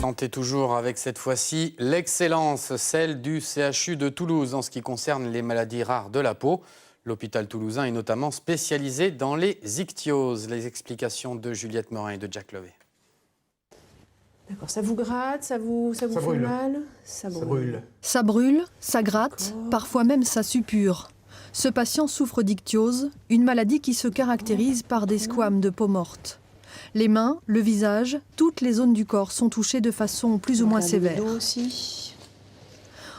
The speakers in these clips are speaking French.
tenter toujours avec cette fois-ci l'excellence, celle du CHU de Toulouse en ce qui concerne les maladies rares de la peau. L'hôpital toulousain est notamment spécialisé dans les ichtyoses. Les explications de Juliette Morin et de Jack Levé. D'accord, ça vous gratte, ça vous fait mal? Ça brûle. Ça brûle, ça gratte, parfois même ça suppure. Ce patient souffre d'ichtyose, une maladie qui se caractérise par des squames de peau morte. Les mains, le visage, toutes les zones du corps sont touchées de façon plus ou moins sévère.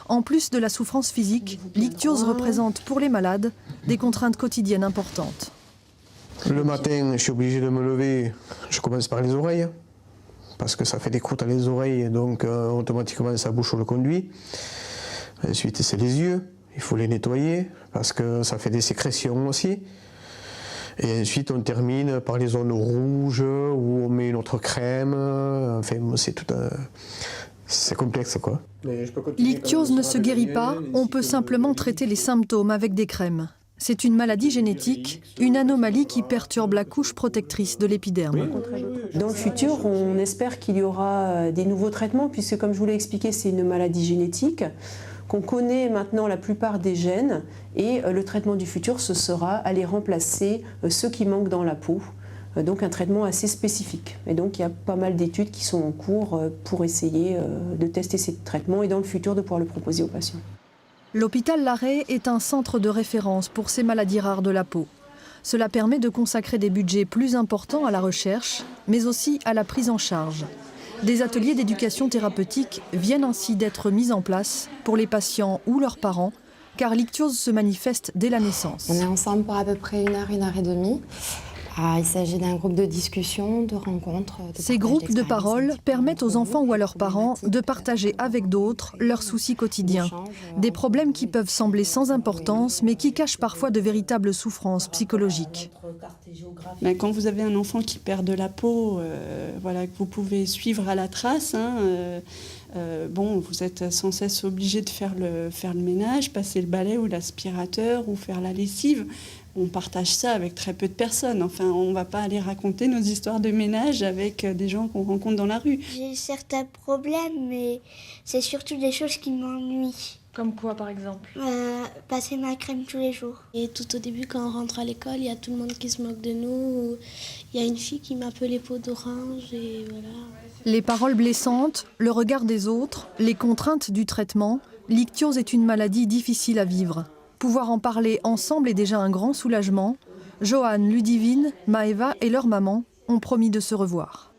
En plus de la souffrance physique, l'ichtyose représente pour les malades des contraintes quotidiennes importantes. Le matin, je suis obligé de me lever, je commence par les oreilles, parce que ça fait des croûtes à les oreilles, donc automatiquement ça bouche le conduit. Ensuite, c'est les yeux, il faut les nettoyer, parce que ça fait des sécrétions aussi. Et ensuite, on termine par les zones rouges, où on met une autre crème. Enfin, c'est complexe, quoi. L'ichtyose ne se guérit pas, on peut simplement traiter les symptômes avec des crèmes. C'est une maladie génétique, une anomalie qui perturbe la couche protectrice de l'épiderme. Dans le futur, on espère qu'il y aura des nouveaux traitements, puisque comme je vous l'ai expliqué, c'est une maladie génétique, qu'on connaît maintenant la plupart des gènes, et le traitement du futur, ce sera aller remplacer ceux qui manquent dans la peau. Donc un traitement assez spécifique. Et donc il y a pas mal d'études qui sont en cours pour essayer de tester ces traitements et dans le futur de pouvoir le proposer aux patients. L'hôpital Larrey est un centre de référence pour ces maladies rares de la peau. Cela permet de consacrer des budgets plus importants à la recherche, mais aussi à la prise en charge. Des ateliers d'éducation thérapeutique viennent ainsi d'être mis en place pour les patients ou leurs parents, car l'ichtyose se manifeste dès la naissance. On est ensemble pour à peu près 1 heure et demie. Il s'agit d'un groupe de discussion, de rencontres. Ces groupes de parole permettent aux enfants ou à leurs parents de partager avec d'autres leurs soucis quotidiens. Des problèmes qui peuvent sembler sans importance, mais qui cachent parfois de véritables souffrances psychologiques. Quand vous avez un enfant qui perd de la peau, que vous pouvez suivre à la trace, vous êtes sans cesse obligé de faire le ménage, passer le balai ou l'aspirateur ou faire la lessive. On partage ça avec très peu de personnes. Enfin, on ne va pas aller raconter nos histoires de ménage avec des gens qu'on rencontre dans la rue. J'ai certains problèmes, mais c'est surtout des choses qui m'ennuient. Comme quoi, par exemple? Passer ma crème tous les jours. Et tout au début, quand on rentre à l'école, il y a tout le monde qui se moque de nous. Il y a une fille qui m'appelait peau d'orange et voilà. Les paroles blessantes, le regard des autres, les contraintes du traitement, l'ichtyose est une maladie difficile à vivre. Pouvoir en parler ensemble est déjà un grand soulagement. Joanne, Ludivine, Maëva et leur maman ont promis de se revoir.